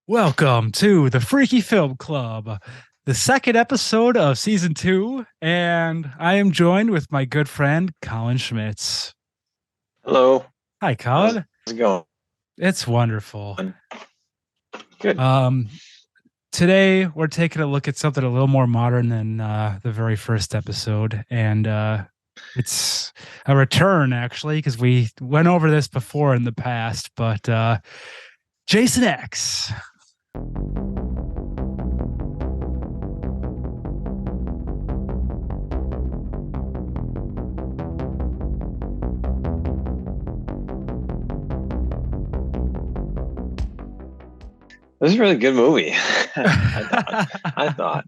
Welcome to the Freaky Film Club, the second episode of season 2, and I am joined with my good friend Colin Schmitz. Hello. Hi, How's Colin. it going? It's wonderful. Good. Um, Today we're taking a look at something a little more modern than the very first episode, and it's a return actually because we went over this before in the past, but Jason X. This is a really good movie. I thought.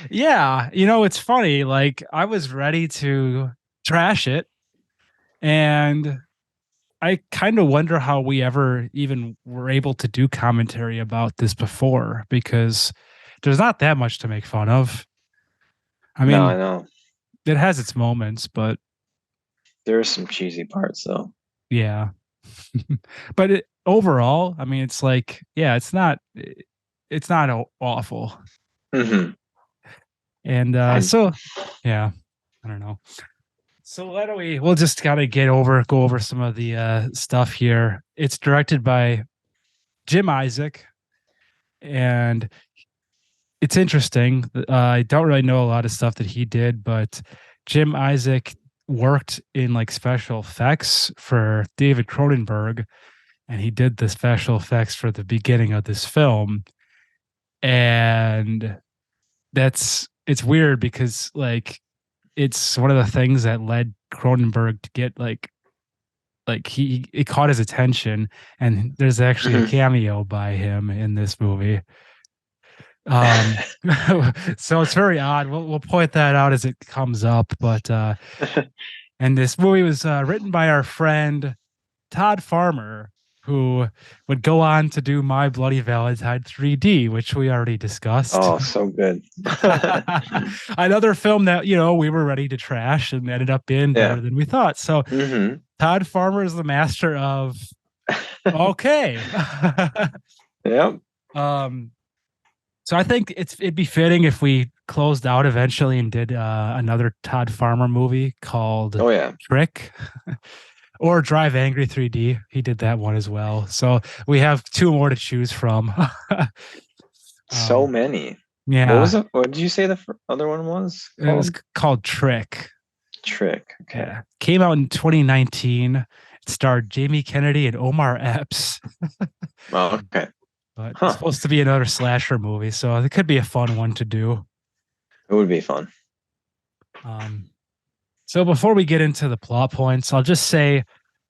Yeah, it's funny. Like I was ready to trash it, and I kind of wonder how we ever even were able to do commentary about this before because there's not that much to make fun of. I No, I mean, know. it has its moments, but There are some cheesy parts though. yeah. But overall, I mean, it's like, yeah, it's not awful. hmm And I so, yeah, I don't know. So why don't we'll just gotta go over some of the stuff here. It's directed by Jim Isaac, and it's interesting. I don't really know a lot of stuff that he did, but Jim Isaac worked in like special effects for David Cronenberg, and he did the special effects for the beginning of this film. And it's weird because like it's one of the things that led Cronenberg to get like he it caught his attention, and there's actually a mhm. cameo by him in this movie. Um, so it's very odd. We'll point that out as it comes up. But and this movie was written by our friend Todd Farmer, who would go on to do My Bloody Valentine 3D, which we already discussed. Oh, so good. Another film that we were ready to trash and ended up being better Yeah. than we thought. So hmm Todd Farmer is the master of okay. Yep. um, so I think it'd be fitting if we closed out eventually and did another Todd Farmer movie called Oh yeah. Trick or Drive Angry 3D. He did that one as well. So we have two more to choose from. So um, many. What was yeah, it? What did you say the other one was it was called? called Trick. Trick. Okay. Yeah, came out in 2019. It starred Jamie Kennedy and Omar Epps, Oh, okay. but it's Huh. supposed to be another slasher movie, so it could be a fun one to do. It would be fun. Um, so before we get into the plot points, I'll just say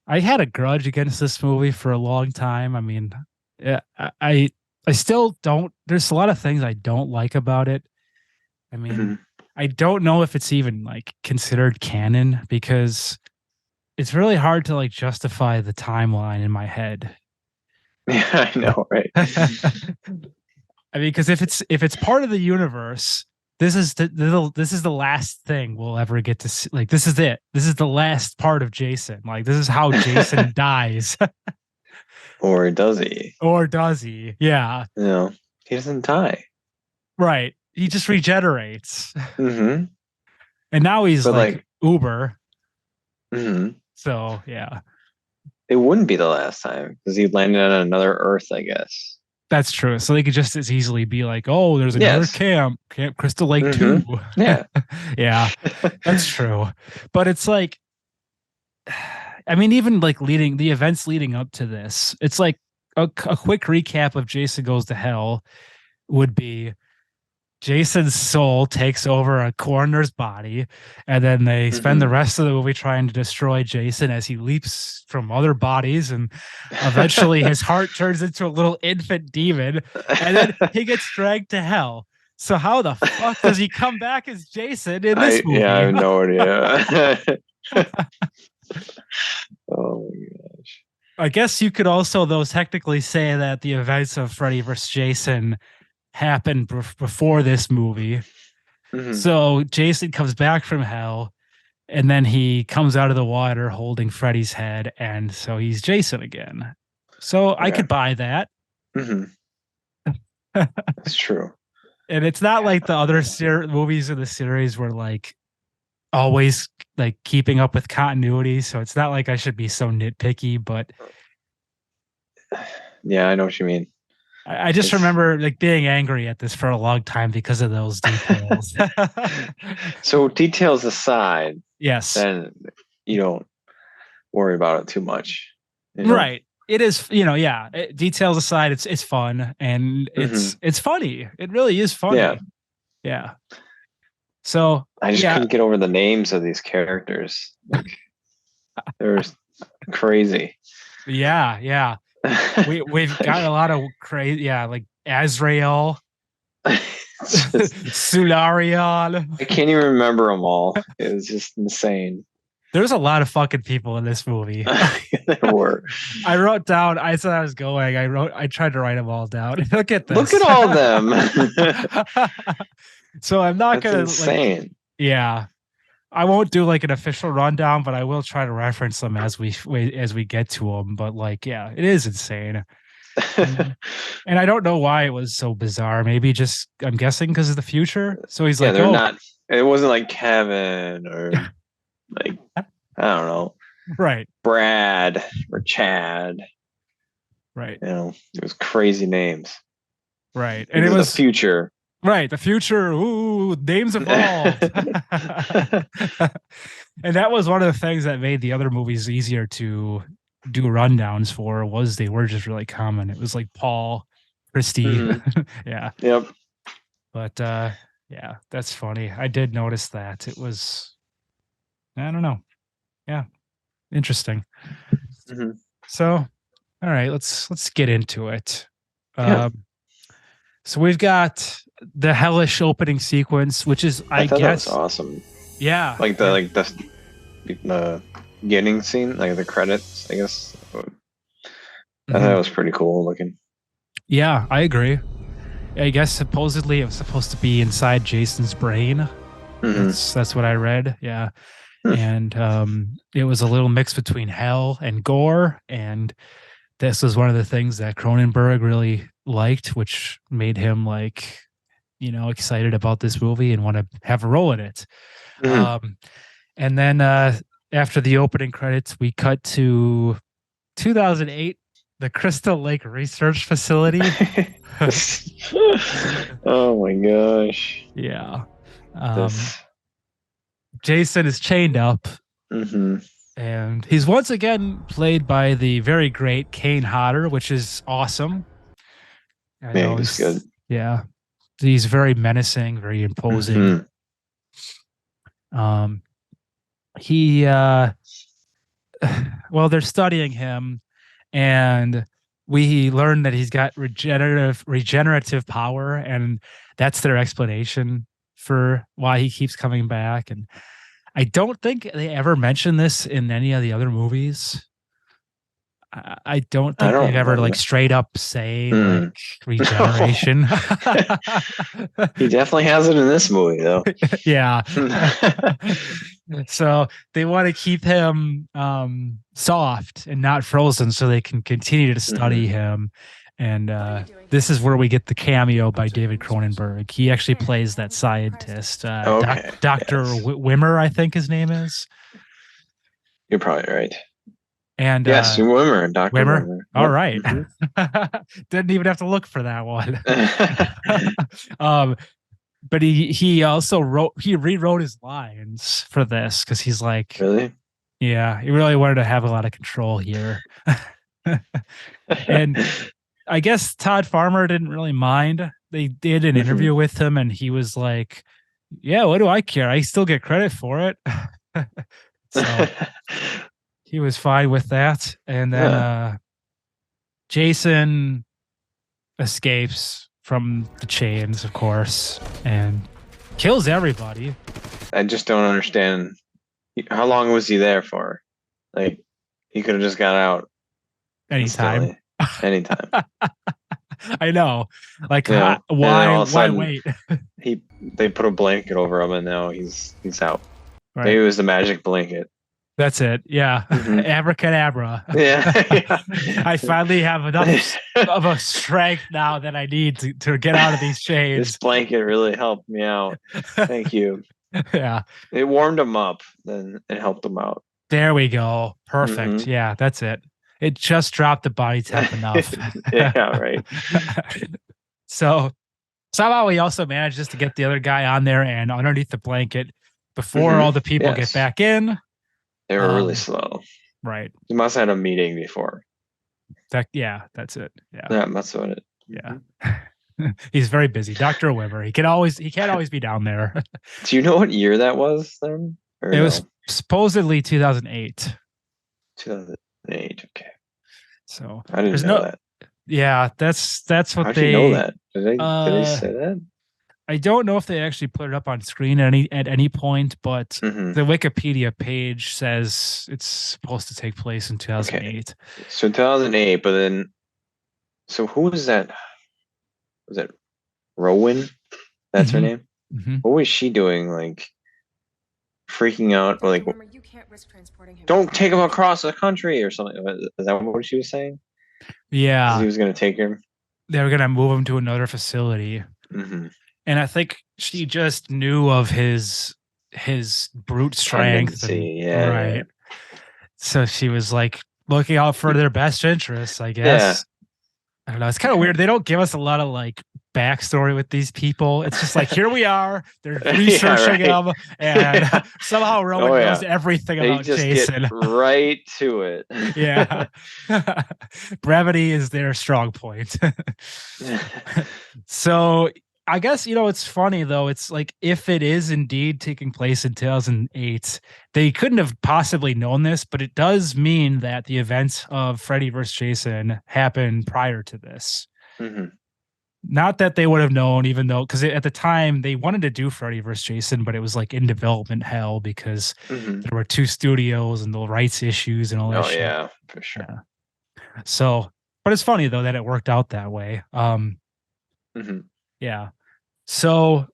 I had a grudge against this movie for a long time. I mean, yeah, I still don't. There's a lot of things I don't like about it. I mean, hmm I don't know if it's even like considered canon because it's really hard to like justify the timeline in my head. Yeah, I know, right? I mean, because if it's part of the universe, this is the last thing we'll ever get to see. Like, this is it. This is the last part of Jason. Like, this is how Jason dies, Or does he? or does he? Yeah, He doesn't die. right. He just regenerates, hmm and now he's But like like, Uber. mhm. So yeah, It wouldn't be the last time because he landed on another Earth, I guess. that's true. So they could just as easily be like, "Oh, there's another Yes. Camp Crystal Lake 2." Yeah. Yeah, that's true. But it's like, I mean, even like leading the events leading up to this, it's like a quick recap of Jason Goes to Hell would be Jason's soul takes over a coroner's body, and then they spend the hmm rest of the movie trying to destroy Jason as he leaps from other bodies, and eventually his heart turns into a little infant demon, and then he gets dragged to hell. So how the fuck does he come back as Jason in this I movie? have no idea. Oh my gosh. I guess you could also, though, technically say that the events of Freddy vs. Jason happened before this movie. hmm So Jason comes back from hell, and then he comes out of the water holding Freddy's head, and so he's Jason again. So I Okay. could buy that. hmm It's true. And it's not like the other movies in the series were like always like keeping up with continuity. So it's not like I should be so nitpicky, but Yeah, I know what you mean. I just It's remember like being angry at this for a long time because of those details. so details aside, Yes. then you don't worry about it too much. You know? Right. It is, yeah. Details aside, it's fun and Hmm. it's funny. It really is Yeah, funny. Yeah. So I just yeah, couldn't get over the names of these characters. Like they're crazy. yeah. We've got a lot of crazy, yeah, like Azrael, It's just, Sularion. I can't even remember them all. It was just insane. There's a lot of fucking people in this movie. There were. I wrote down. I said I was going. I tried to write them all down. Look at this. Look at all of them. So I'm not That's gonna like. insane. Yeah, I won't do like an official rundown, but I will try to reference them as we get to them. But like, yeah, it is insane. And I don't know why it was so bizarre. Maybe just I'm guessing because of the future. So he's Yeah, like, they're oh, not. It wasn't like Kevin or like I don't know, right, Brad or Chad. right, You know, it was crazy names. right. And it Because of was the future. right, the future. Ooh, names evolved. And that was one of the things that made the other movies easier to do rundowns for was they were just really common. It was like Paul, Christy. Mhm. Yeah. Yep. But yeah, that's funny. I did notice that. It was I don't know. Yeah. Interesting. Mhm. So, all right, let's get into it. Yeah. So we've got the hellish opening sequence, which is I I thought that was guess awesome. yeah. Like the beginning scene, like the credits, I guess. I thought it was pretty cool looking. Yeah, I agree. I guess supposedly it was supposed to be inside Jason's brain. Mhm. That's what I read. Yeah. Hmm. And it was a little mix between hell and gore. And this was one of the things that Cronenberg really liked, which made him like, excited about this movie and want to have a role in it. Mhm. And then after the opening credits, we cut to 2008, the Crystal Lake Research Facility. Oh my gosh. Yeah. This. Jason is chained up, Hmm. and he's once again played by the very great Kane Hodder, which is awesome. I Man, know he's good. yeah, he's very menacing, very imposing. Mhm. He well, they're studying him, and we learn that he's got regenerative power, and that's their explanation for why he keeps coming back. And I don't think they ever mention this in any of the other movies. I don't I think don't they've ever like remember. straight up say Hmm. like regeneration. He definitely has it in this movie, though. Yeah. So they want to keep him soft and not frozen so they can continue to study him. And this is where we get the cameo by David Cronenberg. He actually plays that scientist, Okay. Dr. Yes. Wimmer, I think his name is. You're probably right. And Yes, Wimmer, Dr. Wimmer. Wimmer. All Yep. right. Mhm. Didn't even have to look for that one. But he also rewrote his lines for this because he's like, Really? yeah, he really wanted to have a lot of control here. And I guess Todd Farmer didn't really mind. They did an interview with him, and he was like, yeah, what do I care? I still get credit for it. So he was fine with that. And then Jason escapes from the chains, of course, and kills everybody. I just don't understand. How long was he there for? Like, he could have just got out Anytime. Anytime. I know. Like, Yeah. why wait? They put a blanket over him, and now he's out. Right. Maybe it was the magic blanket. That's it. Yeah. Mhm. Abracadabra. Yeah. I finally have enough of a strength now that I need to get out of these This chains. blanket really helped me out. Thank you. Yeah. It warmed him up, then it helped him out. There we go. Perfect. Hmm. Yeah, that's it. It just dropped the body temp enough. Yeah, right. So somehow he also manages to get the other guy on there and underneath the blanket before Hmm. all the people get Yes. back in. They were really Um, slow. right. He must have had a meeting before. Yeah, that's it. Yeah. Yeah, that's what it. Yeah. Mhm. He's very busy. Dr. Wimmer. He can't always be down there. Do you know what year that was then? Or It was no? supposedly 2008. 2008. Okay. So I didn't there's know no that. yeah, that's what How'd you know they that? Did they say that? I don't know if they actually put it up on screen at any point, but Hmm. the Wikipedia page says it's supposed to take place in Okay. 2008. So 2008, but then, so who was that? Was it Rowan? That's her Hmm. name? Hmm. What was she doing? Like freaking out, or like, Dr. Wimmer, you can't risk transporting him. don't take him across the country or something. Is that what she was saying? Because he Yeah, was going to take him. they were gonna move him to another facility, Hmm. and I think she just knew of his brute strength and Tendency. Yeah, yeah. right. So she was like looking out for their best interests, I Yeah. guess. I don't know. It's kind of Okay. weird. They don't give us a lot of like backstory with these people. It's just like here we are. They're Yeah, researching right. them, and Yeah. somehow Oh Rowan knows yeah. everything They about just get Jason. right to it. Yeah, brevity is their strong point. So I guess it's funny though. It's like if it is indeed taking place in 2008, they couldn't have possibly known this, but it does mean that the events of Freddy vs. Jason happened prior to this. Hmm. Not that they would have known, even though, because at the time they wanted to do Freddy vs. Jason, but it was like in development hell because Hmm. there were two studios and the rights issues and all that Oh shit. yeah, for sure. Yeah. So, but it's funny though that it worked out that way. Hmm. Yeah. So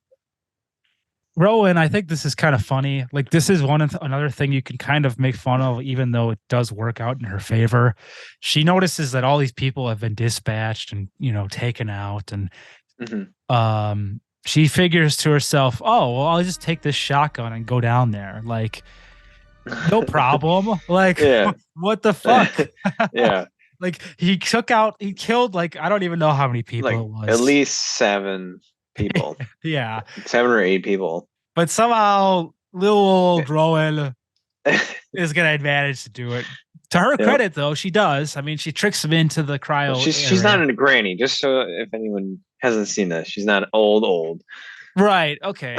Rowan, I think this is kind of funny. Like this is another thing you can kind of make fun of, even though it does work out in her favor. She notices that all these people have been dispatched and taken out, and Hmm. she figures to herself, "Oh, well, I'll just take this shotgun and go down there. Like, no problem. Like, Yeah. what the fuck? Yeah. Like, he killed like I don't even know how many people Like it at was. least seven people, Yeah, 7 or 8 people. but somehow little old Rowan is gonna advantage to do it. To her Yep. credit, though, she does. I mean, she tricks him into the Well, cryo she's not area. a granny. Just so if anyone hasn't seen this, she's not old. Right. Okay.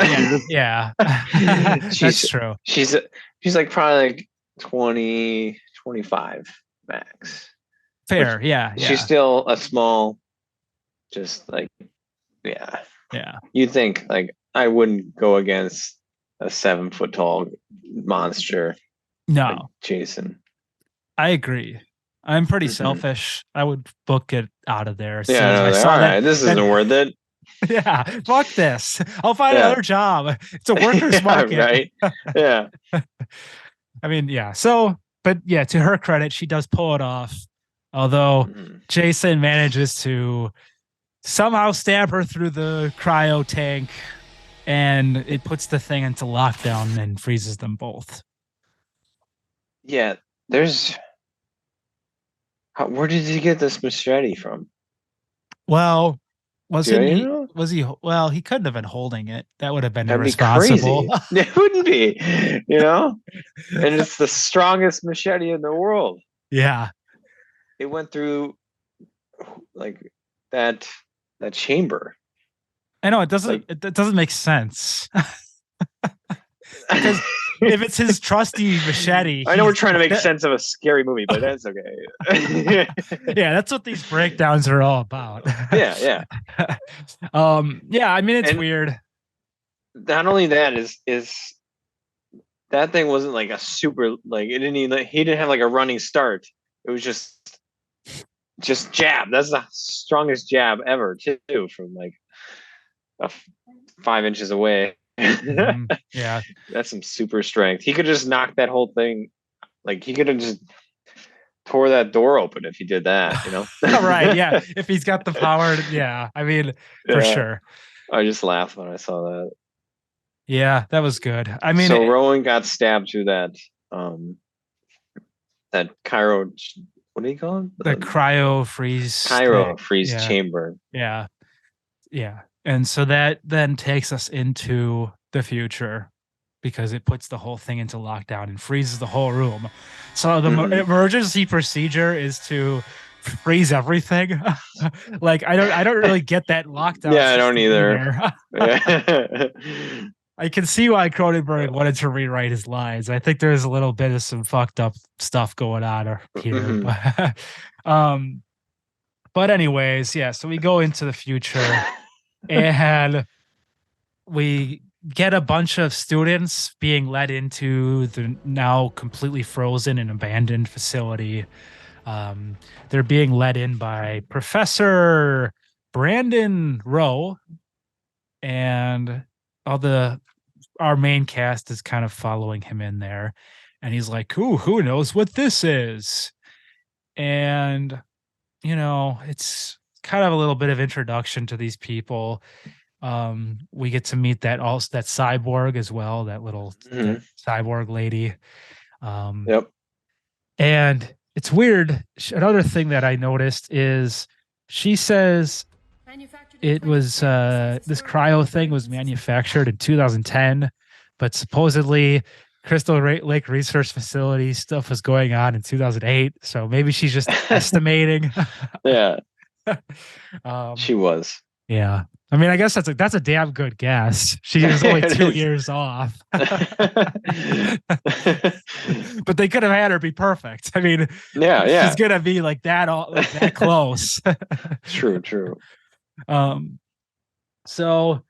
Yeah. Yeah. That's she's true. she's she's like probably like 20, 25 max. Which Fair. Yeah. she's Yeah. still a small, just like yeah. Yeah. You'd think like I wouldn't go against a 7 foot tall monster like No, Jason. I agree. I'm pretty Hmm. selfish. I would book it out of there as Yeah, soon and as I I was like, saw all that. right, this That isn't worth it. yeah, fuck this. I'll find Yeah. another job. It's a worker's Yeah, market. right. Yeah. I mean, yeah. So, but yeah, to her credit, she does pull it off. Although Mhm. Jason manages to somehow stab her through the cryo tank, and it puts the thing into lockdown and freezes them both. Yeah, there's where did he get this machete from? Well, Do you know? was he well, he couldn't have been holding it. That would have been That'd be irresponsible. crazy. It wouldn't be, you know? And it's the strongest machete in the world. Yeah. It went through like that that chamber. I know Like it doesn't make sense. Because if it's his trusty machete, I know we're he's trying to make that, sense of a scary movie, but that's okay. yeah, that's what these breakdowns are all about. Yeah, yeah. Yeah, I mean it's And weird. not only that is that thing wasn't like a super like it didn't even he didn't have like a running start. It was just jab. That's the strongest jab ever too from like 5 inches away. Mhm. Yeah. That's some super strength. He could just knock that whole thing Like he could have just tore that door open if he did that, you know? Right. Yeah. If he's got the power. Yeah. I mean, for Yeah. sure. I just laughed when I saw that. Yeah. That was good. I mean, So Rowan got stabbed through that Cairo, what do you call it? the cryo freeze. Cairo freeze Yeah. chamber. Yeah. Yeah. And so that then takes us into the future because it puts the whole thing into lockdown and freezes the whole room. So the emergency procedure is to freeze everything. Like I don't really get that lockdown. Yeah, I don't either. I can see why Cronenberg wanted to rewrite his lines. I think there's a little bit of some fucked up stuff going on here. But anyways, yeah, so we go into the future and we get a bunch of students being led into the now completely frozen and abandoned facility. They're being led in by Professor Brandon Rowe, and our main cast is kind of following him in there. And he's like, who knows what this is? And, you know, it's kind of a little bit of introduction to these people. We get to meet that cyborg as well, that little that cyborg lady. Yep. And it's weird. Another thing that I noticed is she says it was this cryo thing was manufactured in 2010, but supposedly Crystal Lake Research Facility stuff was going on in 2008. So maybe she's just estimating. Yeah. She was. Yeah. I mean, I guess that's a damn good guess. She was only 2 years off. But they could have had her be perfect. I mean, yeah. She's gonna be like that close. True. So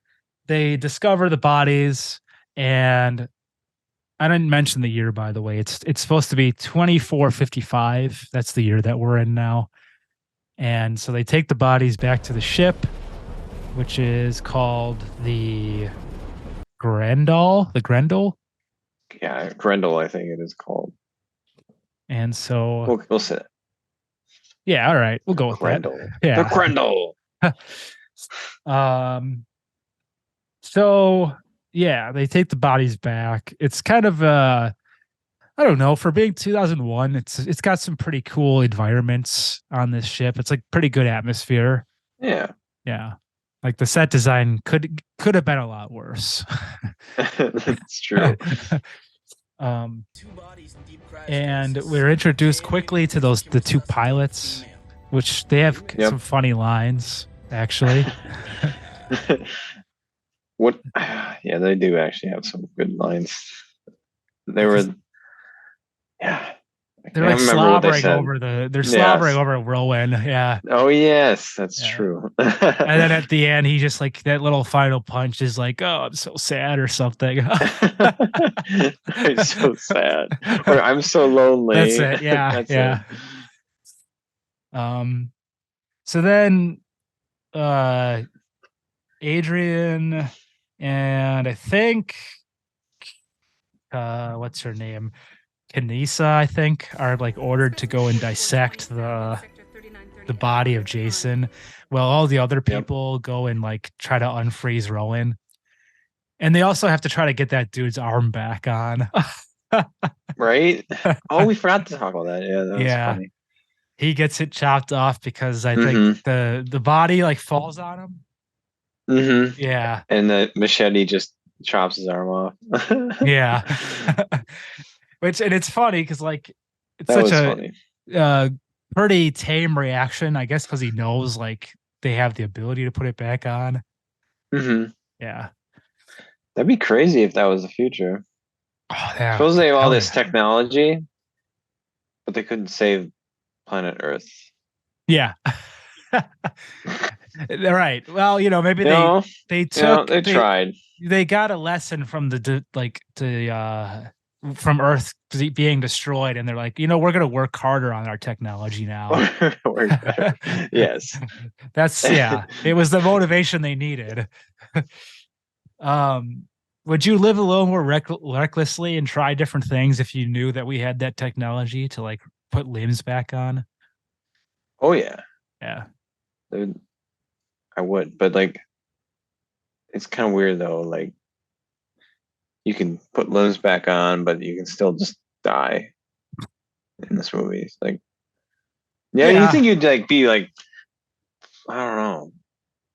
they discover the bodies, and I didn't mention the year, by the way. It's supposed to be 2455. That's the year that we're in now. And so they take the bodies back to the ship, which is called the Grendel. The Grendel? Yeah, Grendel, I think it is called. And so we'll say it. Yeah, all right. We'll go with Grendel. That. Yeah. The Grendel. So yeah, they take the bodies back. It's kind of I don't know, for being 2001, it's got some pretty cool environments on this ship. It's like pretty good atmosphere. Yeah. Yeah. Like the set design could have been a lot worse. That's true. And we're introduced quickly to the two pilots, which they have some funny lines, actually. What? Yeah, they do actually have some good lines. They were, yeah. They're like slobbering over slobbering over Rowan. Yeah. Oh yes, that's true. And then at the end, he just like that little final punch is like, "Oh, I'm so sad" or something. I'm so sad. Or I'm so lonely. That's it. Yeah. That's yeah. It. So then, Adrian and I think, what's her name? Kanisa, I think, are like ordered to go and dissect the body of Jason. Well, all the other people go and like try to unfreeze Rowan. And they also have to try to get that dude's arm back on. Right? Oh, we forgot to talk about that. Yeah, that was funny. He gets it chopped off because I think the body like falls on him. Mm-hmm. Yeah. And the machete just chops his arm off. Yeah. And it's funny because like it's such a pretty tame reaction, I guess, because he knows like they have the ability to put it back on. Mm-hmm. Yeah. That'd be crazy if that was the future. Oh, yeah. Suppose they have all this technology, but they couldn't save planet Earth. Yeah. Right. Well, maybe they tried. They got a lesson from from Earth being destroyed, and they're like, we're gonna work harder on our technology now. Yes. That's it was the motivation they needed. would you live a little more recklessly and try different things if you knew that we had that technology to like put limbs back on? Oh yeah, Yeah. dude, I would, but like it's kind of weird though. Like you can put limbs back on, but you can still just die in this movie. It's like, yeah, you Yeah. think you'd like be like, I don't know,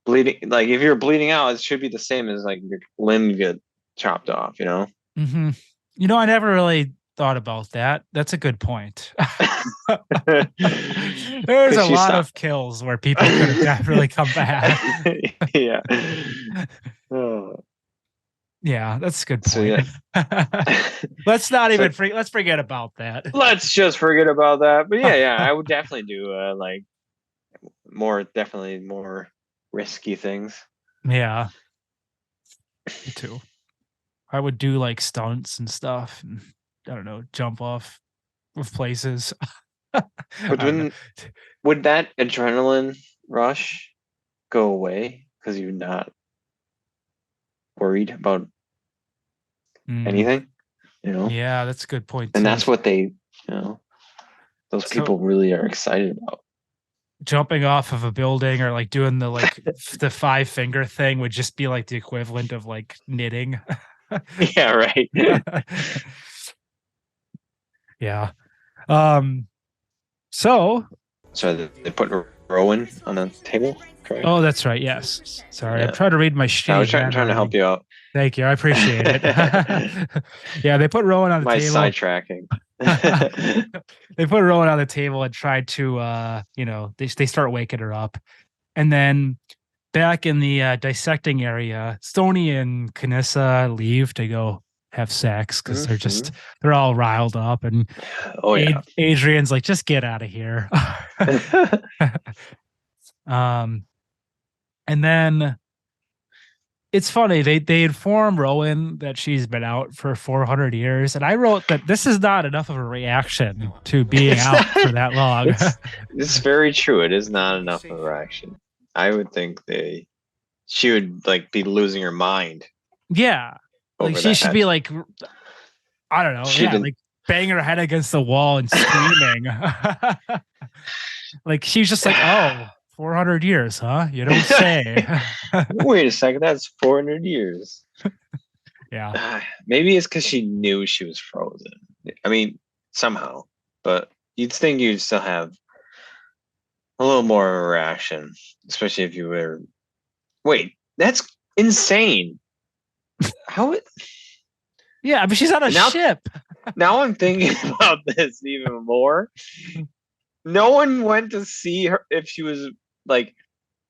bleeding. Like if you're bleeding out, it should be the same as like your limb get chopped off. You know? Mm-hmm. You know, I never really thought about that. That's a good point. There's a She lot stopped. of kills where people could have definitely come back. Yeah. Oh, Yeah, that's a good so point. yeah. Let's not So even let's forget about that. let's just forget about that. But yeah, I would definitely do like definitely more risky things. Yeah, me too. I would do like stunts and stuff and I don't know, jump off of places. I But don't know. would that adrenaline rush go away because you're not worried about Mm, anything? You know? yeah, that's a good point And too. that's what those So people really are excited about. jumping off of a building or like doing the like the 5-finger thing would just be like the equivalent of like knitting. Yeah, right. Yeah. So So they put Rowan on a table, correct? oh, that's right. Yes. Sorry, I'm Yeah. trying to read my I shitty was trying to help handwriting. you out. Thank you. I appreciate it. Yeah, they put Rowan on the My table. sidetracking. They put Rowan on the table and tried to they start waking her up. And then back in the dissecting area, Stoney and Kanissa leave to go have sex because they're all riled up and Oh yeah. Adrian's like, just get out of here. And then it's funny, they inform Rowan that she's been out for 400 years, and I wrote that this is not enough of a reaction to being out for that long. It's very true. It is not enough of a reaction. I would think she would like be losing her mind. Yeah, like she should be like, I don't know, like bang her head against the wall and screaming. Like she's just like, oh, 400 years, huh? You don't say. Wait a second, that's 400 years. Yeah. Maybe it's because she knew she was frozen. I mean, somehow, but you'd think you'd still have a little more of a reaction, especially if you were. Wait, that's insane. How it? Yeah, I mean, she's on a ship. Now I'm thinking about this even more. No one went to see her if she was like.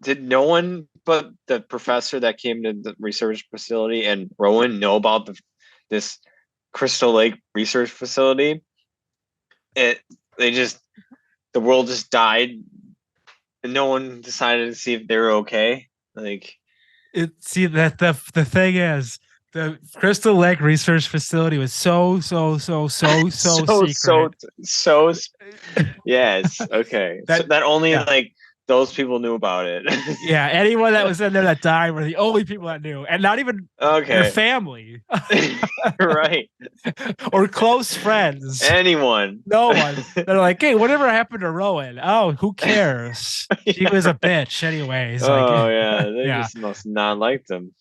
Did no one but the professor that came to the research facility and Rowan know about this Crystal Lake research facility? The world just died and no one decided to see if they were okay. Like The thing is, the Crystal Lake research facility was so secret. So yes, okay. That only like those people knew about it. Yeah, anyone that was in there that died were the only people that knew, and not even their family, right? Or close friends. Anyone? No one. They're like, hey, whatever happened to Rowan? Oh, who cares? She was a bitch, anyways. They just must not like them.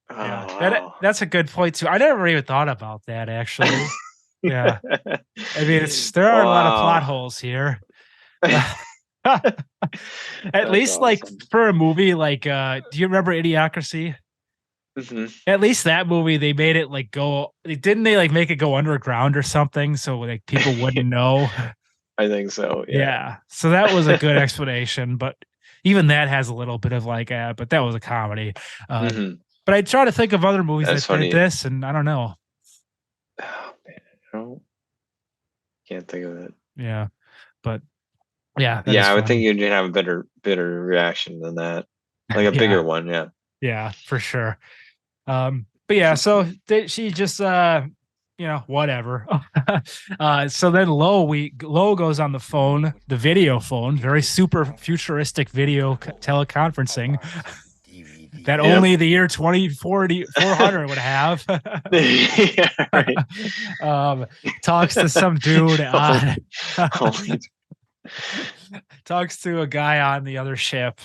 Yeah, wow. that's a good point too. I never even thought about that actually. Yeah, I mean, there are a lot of plot holes here. At least awesome. Like for a movie like do you remember Idiocracy? Mm-hmm. At least that movie they made it like didn't they like make it go underground or something so like people wouldn't know? I think so. Yeah. So that was a good explanation, but even that has a little bit of like but that was a comedy. But I try to think of other movies that did this, and I don't know. Oh man, can't think of it. Yeah, but yeah, I would think you'd have a better reaction than that, like a bigger one. Yeah, for sure. But yeah, so she just whatever. So then Lo goes on the phone, the video phone, very super futuristic video teleconferencing. that Yep. only the year 400 would have. Yeah, right. Talks to some dude on Holy- talks to a guy on the other ship.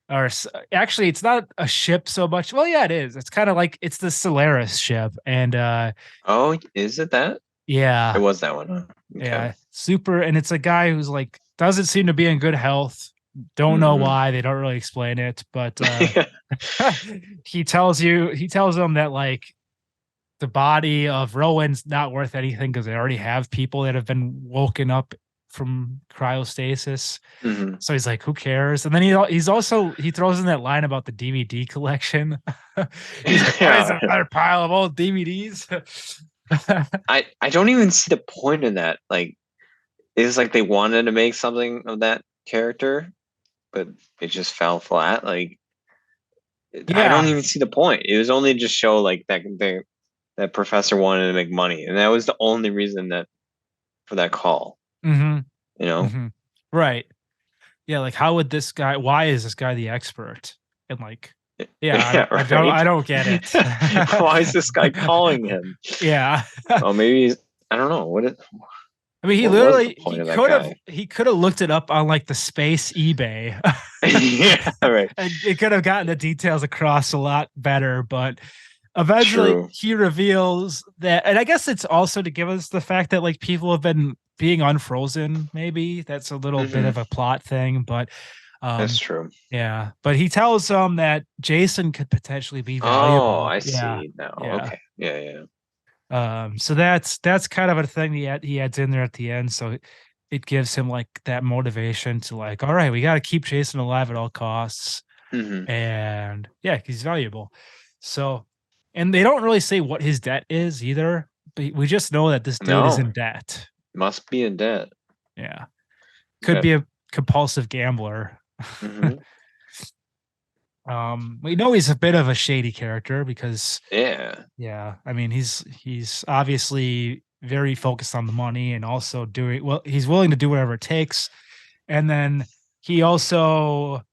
Actually, it's not a ship so much. Well, yeah, it is. It's kind of like it's the Solaris ship, and Oh, is it that? yeah, It was that one. Huh? Okay. yeah, super. And it's a guy who's like doesn't seem to be in good health. Don't know Mhm. why. They don't really explain it, but he tells them that like the body of Rowan's not worth anything because they already have people that have been woken up from cryostasis. Mhm. So he's like, who cares? And then he throws in that line about the DVD collection. He's like, Yeah. "What is another pile of old DVDs?" I don't even see the point in that. Like, it's like they wanted to make something of that character, but it just fell flat. Like, I Yeah. don't even see the point. It was only just show like that professor wanted to make money, and that was the only reason that for that call. Mm-hmm. You know, Mm-hmm. Right. Yeah, like how would this guy? Why is this guy the expert? And like, yeah, I don't get it. Why is this guy calling him? Yeah. Oh, maybe I don't know what it. I mean, he What was literally the point he of that could have guy? he could have looked it up on like the space eBay. Yeah, right. And it could have gotten the details across a lot better, but eventually True. he reveals that, and I guess it's also to give us the fact that like people have been being unfrozen. Maybe that's a little bit Mhm. of a plot thing, but That's true. yeah. But he tells them that Jason could potentially be valuable. Oh, I Yeah. see now. Yeah. Okay. Yeah. So that's kind of a thing he adds in there at the end. So it gives him like that motivation to like, all right, we got to keep Jason alive at all costs. Hmm. And yeah, he's valuable. So, and they don't really say what his debt is either, but we just know that this dude is No. in debt. Must be in debt. Yeah. Could Okay. be a compulsive gambler. Hmm. We know he's a bit of a shady character because Yeah. I mean he's obviously very focused on the money and also doing well, he's willing to do whatever it takes. And then he also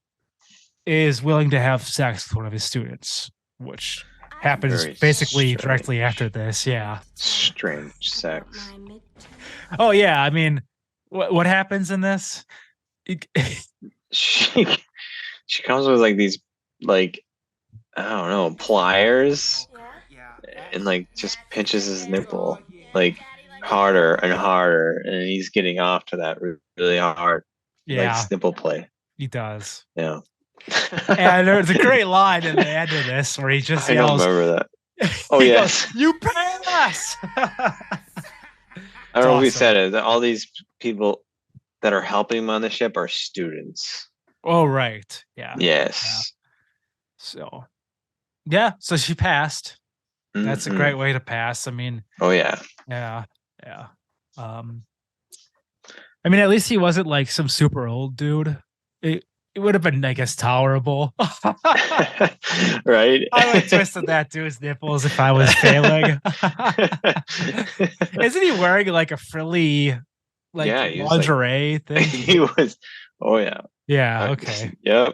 is willing to have sex with one of his students, which happens Very basically strange. directly after this. Yeah. Strange sex. Oh yeah. I mean, what happens in this? She comes with like these like I don't know pliers and like just pinches his nipple like harder and harder, and he's getting off to that really hard. Yeah, Like nipple play. he does. Yeah. And there's a great line at the end of this where he just I don't yells, remember that. Oh he yes. goes, "You pass!" I don't know if we awesome. said it. That all these people that are helping him on the ship are students. Oh right, yeah. Yes. So, yeah. So she passed. That's a Mhm. great way to pass. I mean, Oh yeah. yeah. I mean, at least he wasn't like some super old dude. It would have been, I guess, tolerable. Right. I would have twisted that to his nipples if I was failing. Isn't he wearing like a frilly, like Yeah, he was, lingerie thing? He was. Oh yeah. Yeah. Okay. Yep.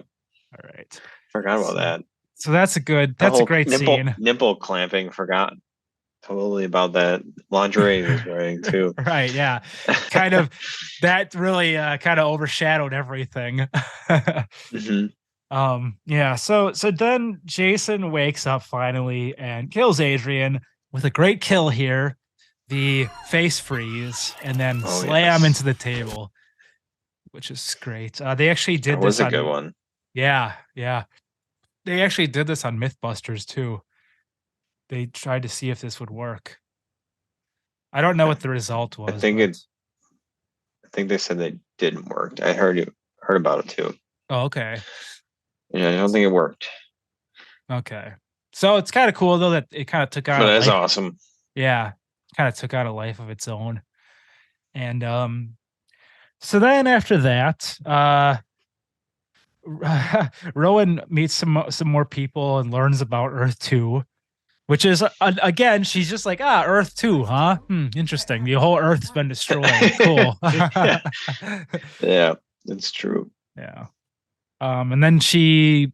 All right. Forgot about that. So that's a The whole great nipple, scene. Nipple clamping. Forgot totally about that lingerie he was wearing too. Right. Yeah. Kind of that really kind of overshadowed everything. Mhm. Yeah. So then Jason wakes up finally and kills Adrian with a great kill here. The face freeze and then slam yes. into the table, which is great. They actually did That this was a on, good one. Yeah. They actually did this on Mythbusters too. They tried to see if this would work. I don't know what the result was. I think they said they didn't work. I heard about it too. Oh, okay. Yeah, I don't think it worked. Okay. So it's kind of cool though that it kind of took on. But that's awesome. Yeah, kind of took on a life of its own. And so then after that, Rowan meets some more people and learns about Earth 2, which is again, she's just like, Earth 2, huh? Interesting. The whole Earth's been destroyed. Cool. Yeah, that's true. Yeah. And then she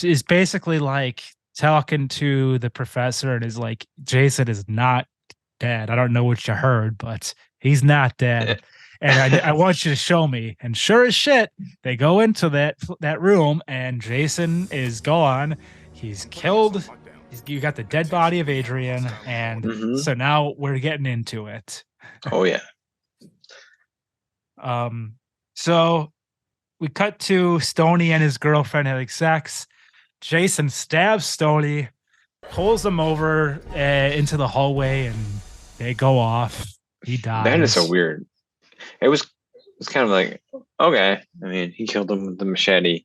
is basically like talking to the professor and is like, Jason is not dead. I don't know what you heard, but he's not dead. And I want you to show me. And sure as shit, they go into that room and Jason is gone. He's killed. You got the dead body of Adrian. And so now we're getting into it. Oh, yeah. So we cut to Stoney and his girlfriend having sex. Jason stabs Stoney, pulls him over into the hallway, and they go off. He dies. That is so weird. It was kind of like, okay. I mean, he killed him with the machete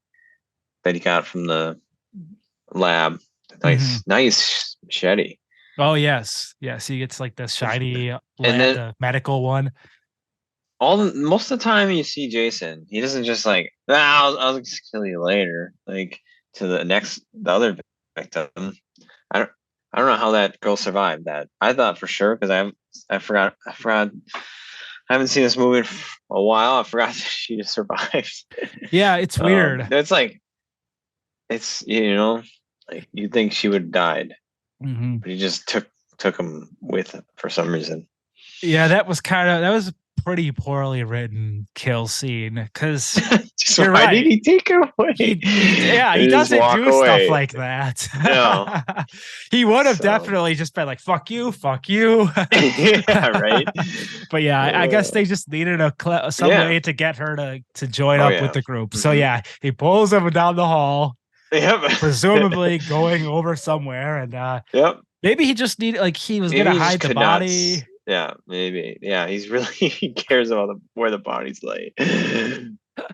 that he got from the lab. Nice machete. Oh yes, he gets like the shiny, and then the medical one. Most of the time you see Jason, he doesn't just like, I'll just kill you later. Like to the other victim. I don't know how that girl survived that. I thought for sure because I forgot. I haven't seen this movie in a while. I forgot that she just survived. Yeah, it's weird. It's like, it's like you think she would have died, but he just took him with for some reason. Yeah, that was a pretty poorly written kill scene because you're right. Why did he take her away? He doesn't do stuff like that. No. He would have definitely just been like, fuck you. Yeah, right. But yeah, I guess they just needed some way to get her to join up with the group. So yeah, he pulls him down the hall, presumably going over somewhere. And maybe he just needed, like, he was going to hide the body. Yeah, maybe. Yeah, he cares about where the body's laid.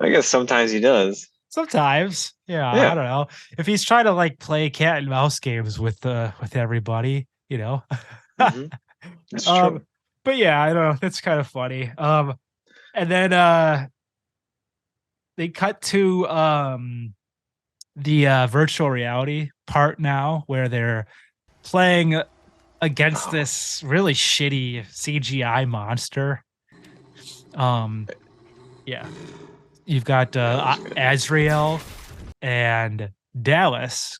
I guess sometimes he does. Sometimes, yeah. I don't know if he's trying to like play cat and mouse games with everybody, That's true. But yeah, I know that's kind of funny. And then they cut to the virtual reality part now, where they're playing against this really shitty CGI monster. Yeah. You've got Azrael and Dallas,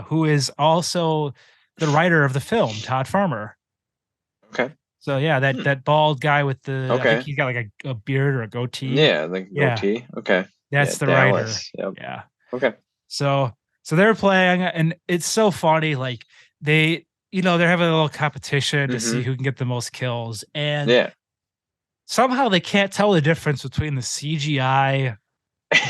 who is also the writer of the film, Todd Farmer. Okay. So yeah, that bald guy with the I think he's got like a beard or a goatee. Yeah, like goatee. Okay. That's the Dallas. writer. Yep. Yeah. Okay. So they're playing, and it's so funny. Like they're having a little competition to see who can get the most kills, and somehow they can't tell the difference between the CGI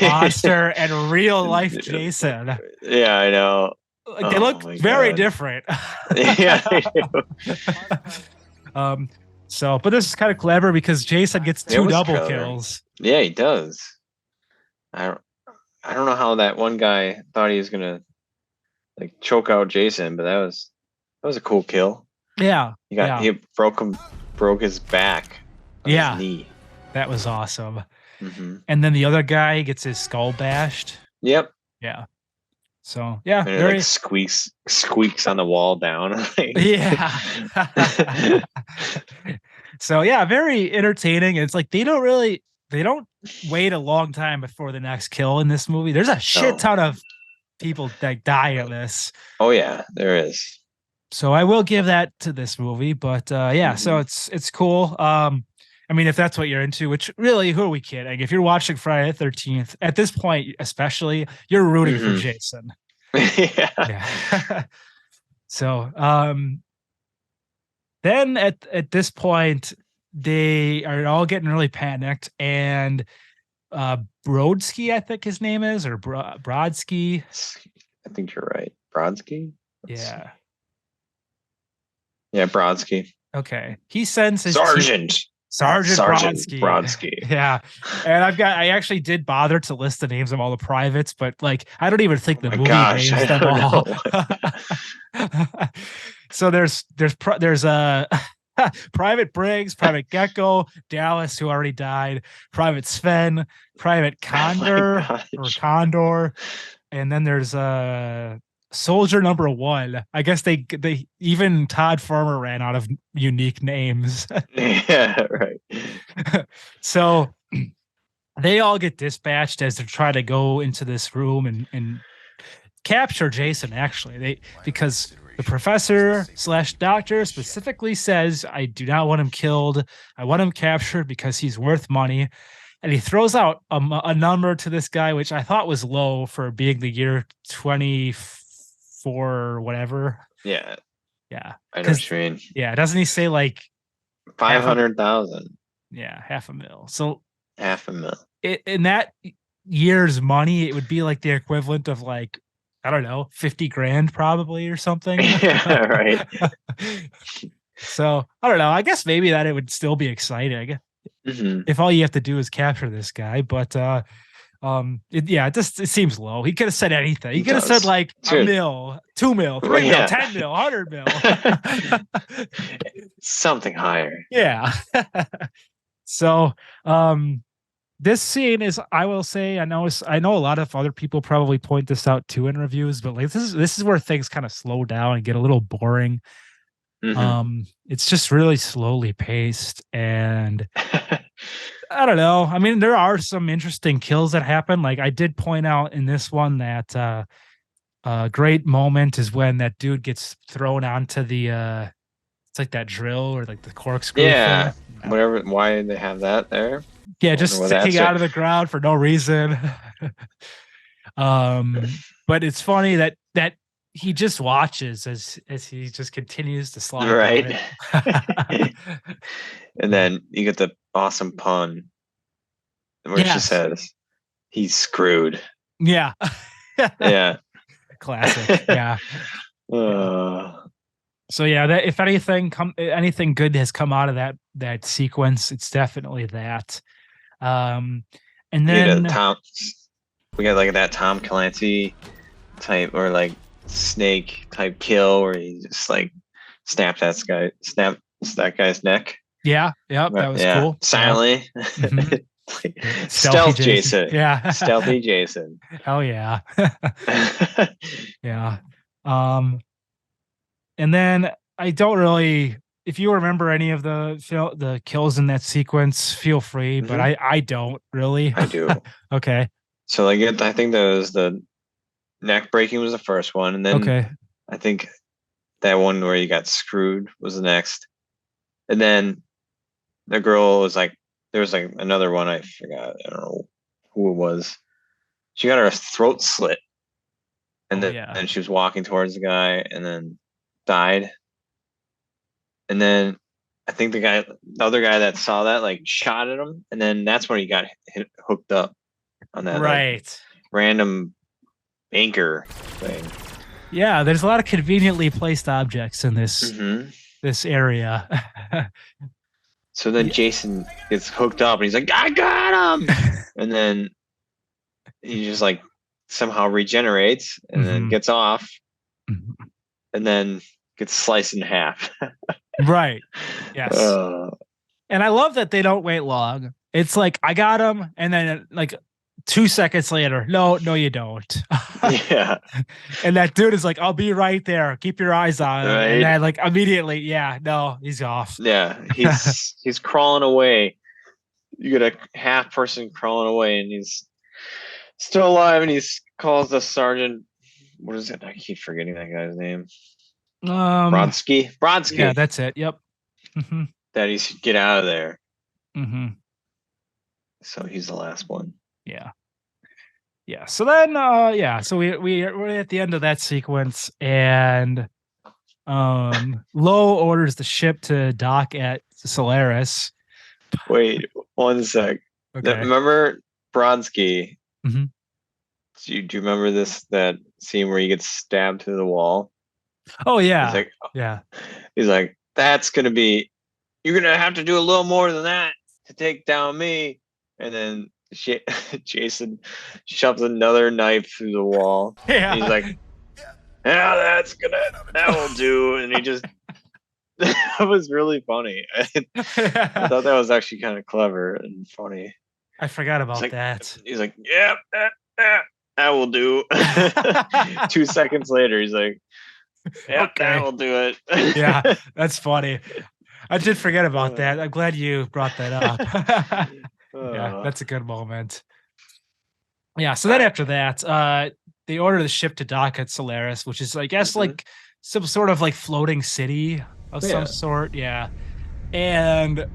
monster and real life Jason. Yeah, I know. Like, they look very different. Yeah, they do. But this is kind of clever because Jason gets two double kills. Yeah, he does. I don't know how that one guy thought he was gonna like choke out Jason, but that was a cool kill. Yeah. He broke his back. Yeah. His knee. That was awesome. And then the other guy gets his skull bashed. Yep. Yeah. So yeah, and it like squeaks on the wall down. Yeah. So yeah, very entertaining. It's like they don't wait a long time before the next kill in this movie. There's a shit ton of people that die in this. Oh yeah, there is. So I will give that to this movie, but so it's cool. I mean, if that's what you're into, which really, who are we kidding? If you're watching Friday the 13th, at this point, especially, you're rooting for Jason. Yeah. So then at this point, they are all getting really panicked, and Brodsky, I think his name is, or Brodsky. I think you're right. Brodsky? Yeah. Yeah, Brodsky. Okay. He sends his Sergeant Brodsky. Yeah. And I actually did bother to list the names of all the privates, but like I don't even think the movie names them all. So there's Private Briggs, Private Gecko, Dallas, who already died, Private Sven, Private Condor or Condor, and then there's Soldier Number 1. I guess they even Todd Farmer ran out of unique names. Yeah, right. So they all get dispatched as they try to go into this room and capture Jason actually. Because the professor/doctor specifically says, I do not want him killed. I want him captured because he's worth money. And he throws out a number to this guy, which I thought was low for being the year 24 or whatever. Yeah. Yeah. I know what you mean. Yeah. Doesn't he say like 500,000? Yeah. $500,000. So $500,000. in that year's money, it would be like the equivalent of like, I don't know, 50 grand probably or something. Yeah, right. So I don't know. I guess maybe that it would still be exciting if all you have to do is capture this guy. But it seems low. He could have said anything. He could have said like $1 million, $2 million, $3 million, $10 million, $100 million. Something higher. Yeah. So this scene is, I will say, I know a lot of other people probably point this out too in reviews, but like this is where things kind of slow down and get a little boring. It's just really slowly paced, and I don't know. I mean, there are some interesting kills that happen. Like I did point out in this one that a great moment is when that dude gets thrown onto the it's like that drill or like the corkscrew. Yeah, thing. Whatever. Why did they have that there? Yeah, just sticking out of the ground for no reason. But it's funny that he just watches as he just continues to slide. Right. And then you get the awesome pun where she says, "He's screwed." Yeah. Yeah. Classic. Yeah. So yeah, that if anything good has come out of that sequence, it's definitely that. And then we got like that Tom Clancy type or like snake type kill where he just like snaps that guy's neck. Yeah, that was cool. Silently. Mm-hmm. Stealth Jason. Yeah. Stealthy Jason. Hell yeah. Yeah. And then I don't really, if you remember any of the kills in that sequence, feel free, but I don't really. I do. Okay. So like I think that was the neck breaking was the first one, and then I think that one where you got screwed was the next, and then the girl was like, there was like another one I forgot, I don't know who it was. She got her throat slit, and then she was walking towards the guy, and then died. And then I think the other guy that saw that like shot at him, and then that's when he got hooked up on that like, random anchor thing. Yeah, there's a lot of conveniently placed objects in this area. So then Jason gets hooked up and he's like, I got him. And then he just like somehow regenerates and then gets off and then gets sliced in half. Right. Yes. And I love that they don't wait long. It's like, I got him. And then like 2 seconds later, no, you don't. Yeah. And that dude is like, I'll be right there. Keep your eyes on him. Right. And then like immediately, he's off. Yeah. He's crawling away. You get a half person crawling away and he's still alive, and he calls the sergeant. What is it? I keep forgetting that guy's name. Brodsky. Yeah, that's it. Yep. That he should get out of there. So he's the last one. Yeah. So then, so we're at the end of that sequence, and Lowe orders the ship to dock at Solaris. Wait 1 sec. Okay. Remember Brodsky? Do you remember that scene where he gets stabbed to the wall? Oh yeah. He's like, He's like, you're gonna have to do a little more than that to take down me. And then Jason shoves another knife through the wall. Yeah. He's like, that will do. And he just, that was really funny. I thought that was actually kind of clever and funny. I forgot about that. He's like, that will do. 2 seconds later, he's like, that will do it. Yeah, that's funny. I did forget about that. I'm glad you brought that up. Yeah, that's a good moment. Yeah, so then after that, they order the ship to dock at Solaris, which is, I guess, like some sort of like floating city of some sort. Yeah. And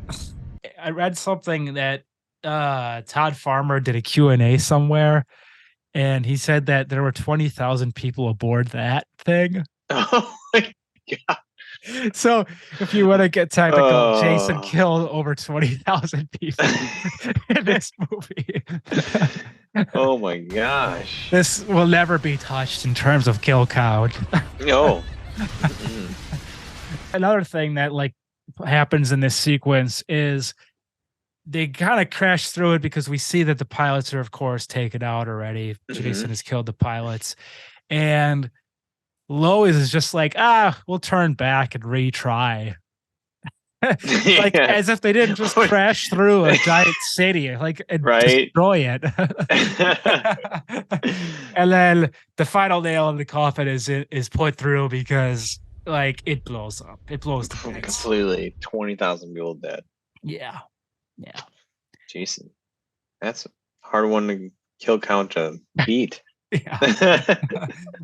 I read something that Todd Farmer did a Q&A somewhere, and he said that there were 20,000 people aboard that thing. Oh my God. So if you want to get technical, Jason killed over 20,000 people in this movie. Oh my gosh. This will never be touched in terms of kill count. No. Another thing that like happens in this sequence is they kind of crash through it because we see that the pilots are, of course, taken out already. Jason has killed the pilots. And Lois is just like, we'll turn back and retry. Like as if they didn't just crash through a giant city, like and destroy it. And then the final nail in the coffin is put through because like it blows up. It blows to bits. Completely. 20,000 people dead. Yeah. Yeah. Jason. That's a hard one to kill count to beat. Yeah.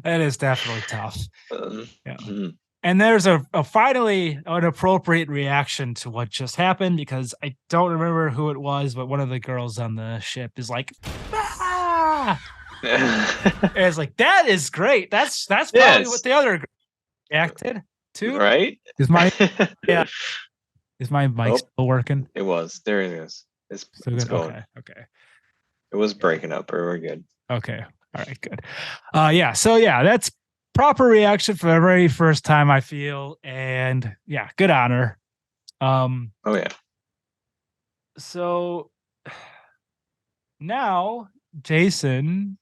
That is definitely tough. Yeah. And there's a finally an appropriate reaction to what just happened, because I don't remember who it was, but one of the girls on the ship is like, and it's like, that is great. That's probably what the other acted too. Right? Is my mic still working? It was. There it is. It's going. Okay. It was breaking up, but we're good. Okay. All right, good. So that's proper reaction for the very first time, I feel, and good on her. So now Jason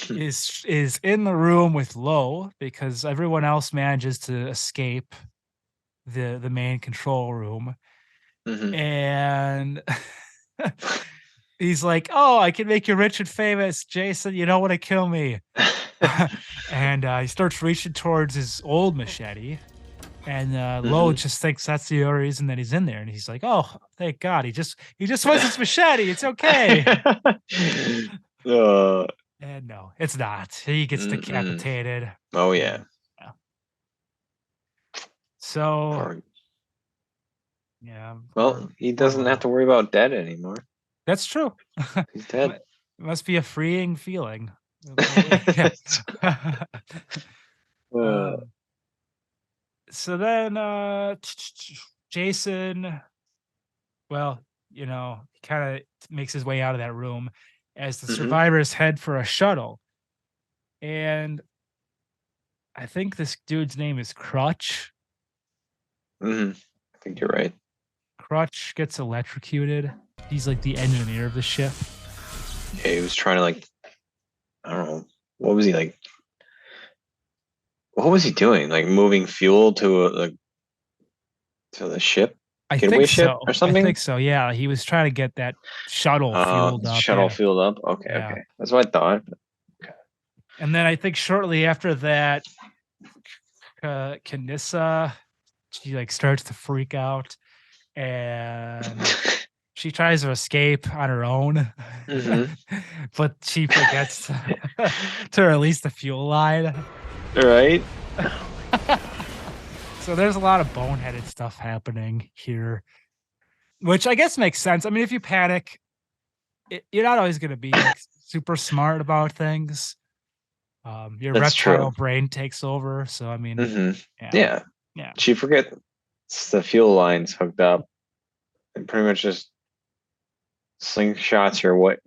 is in the room with Lo because everyone else manages to escape the main control room, and he's like, "Oh, I can make you rich and famous, Jason. You don't want to kill me." And he starts reaching towards his old machete, and Lo just thinks that's the only reason that he's in there, and he's like, "Oh, thank God, he just wants his machete. It's okay." And no, it's not. He gets decapitated. Oh yeah. So well, he doesn't have to worry about dead anymore. That's true. He's dead. It must be a freeing feeling. So then Jason, he kind of makes his way out of that room as the survivors head for a shuttle. And I think this dude's name is Crutch. I think you're right. Crutch gets electrocuted. He's like the engineer of the ship. Yeah, he was trying to I don't know. What was he like? What was he doing? Like moving fuel to the ship? Getaway ship or something? I think so. Yeah, he was trying to get that shuttle fueled up. Fueled up. Okay. That's what I thought. Okay. And then I think shortly after that, Kanissa, she starts to freak out, and she tries to escape on her own, but she forgets to release the fuel line. Right. So there's a lot of boneheaded stuff happening here, which I guess makes sense. I mean, if you panic, you're not always going to be super smart about things. Your reptile brain takes over. So, I mean, yeah. She forgets the fuel lines hooked up and pretty much just slingshots her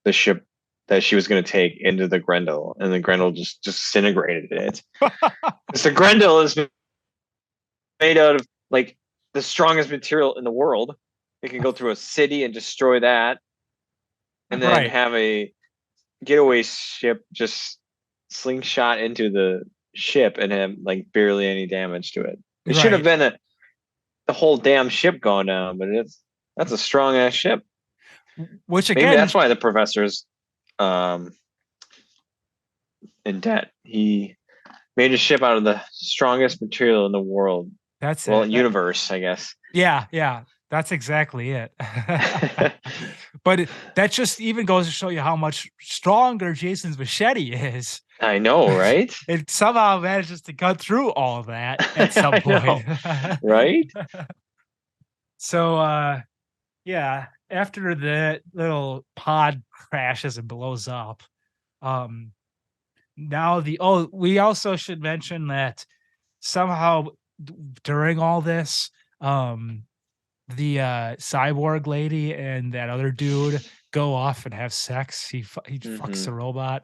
the ship that she was going to take into the Grendel, and the Grendel just disintegrated it. Because the Grendel is made out of the strongest material in the world. It can go through a city and destroy that, and then have a getaway ship just slingshot into the ship and have barely any damage to it. It should have been the whole damn ship going down, but that's a strong ass ship. Which again, maybe that's why the professor's in debt. He made a ship out of the strongest material in the world. Universe, I guess. Yeah. That's exactly it. But that just even goes to show you how much stronger Jason's machete is. I know, right? It somehow manages to cut through all of that at some I know, point. right? So yeah, after the little pod crashes and blows up, now we also should mention that somehow during all this, the cyborg lady and that other dude go off and have sex. He fucks the robot.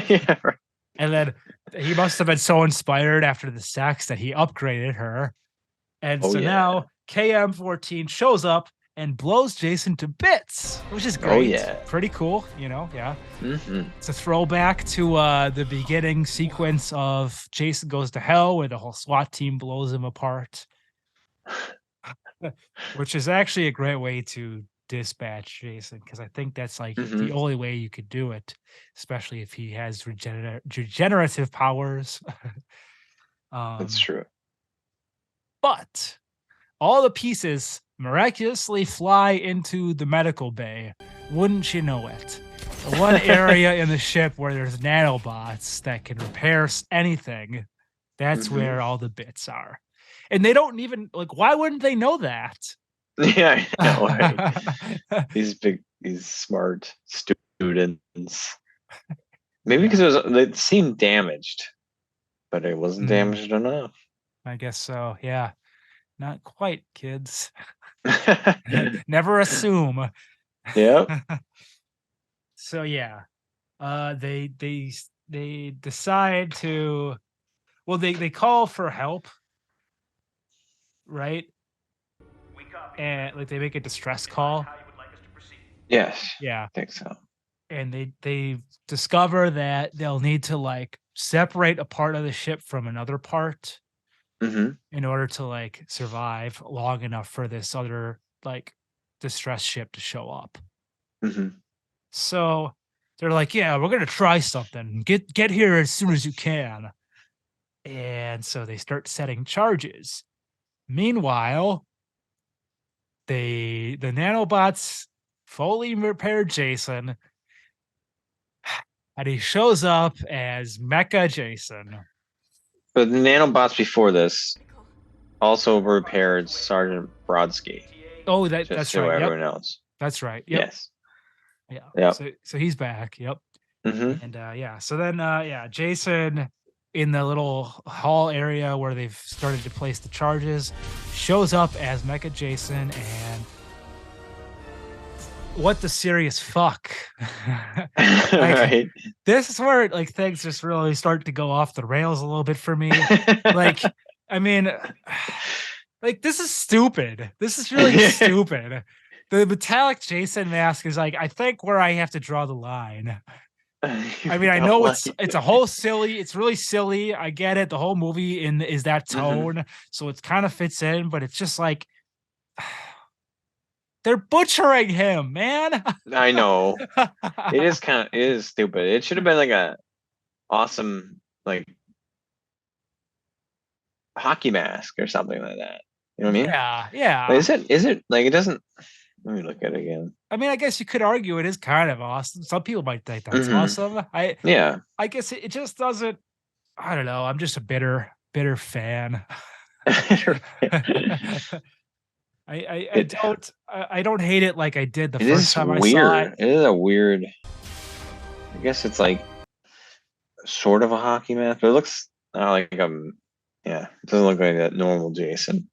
Yeah, right. And then he must have been so inspired after the sex that he upgraded her. And Oh, so yeah. now KM-14 shows up and blows Jason to bits, which is great. Oh, yeah. Pretty cool, yeah. Mm-hmm. It's a throwback to the beginning sequence of Jason Goes to Hell, where the whole SWAT team blows him apart. Which is actually a great way to dispatch Jason, because I think that's like the only way you could do it, especially if he has regenerative powers. That's true. But all the pieces miraculously fly into the medical bay. Wouldn't you know it? The one area in the ship where there's nanobots that can repair anything, that's where all the bits are. And they don't even, like, why wouldn't they know that? Yeah, I know, right? These smart students. Maybe because they seemed damaged, but it wasn't damaged enough. I guess so, yeah. Not quite, kids. Never assume. Yep. So yeah, they decide to, well, they call for help, right? And like they make a distress call. Yes. Yeah, I think so. and they discover that they'll need to like separate a part of the ship from another part in order to like survive long enough for this other like distress ship to show up. So they're like, yeah, we're gonna try something. Get here as soon as you can. And so they start setting charges. Meanwhile, the nanobots fully repair Jason, and he shows up as Mecha Jason. But the nanobots before this also repaired Sergeant Brodsky. Oh, that's so right. Everyone else. That's right. Yep. Yes. Yeah. Yep. So he's back. Yep. And yeah. So then Jason in the little hall area where they've started to place the charges shows up as Mecha Jason, and what the serious fuck. Like, right. This is where like things just really start to go off the rails a little bit for me. Like, I mean, like this is stupid. This is really stupid. The metallic Jason mask is like, I think where I have to draw the line. I mean, I know it's a whole silly, it's really silly. I get it. The whole movie is that tone, so it kind of fits in, but it's just like they're butchering him, man. I know. It is stupid. It should have been like a awesome like hockey mask or something like that. You know what I mean? Yeah. Like, is it like it doesn't? Let me look at it again. I mean, I guess you could argue it is kind of awesome. Some people might think that's awesome. I guess it just doesn't. I don't know. I'm just a bitter fan. I don't hate it like I did the first time I saw it. It is a weird. I guess it's like sort of a hockey mask, but it looks like it doesn't look like that normal Jason.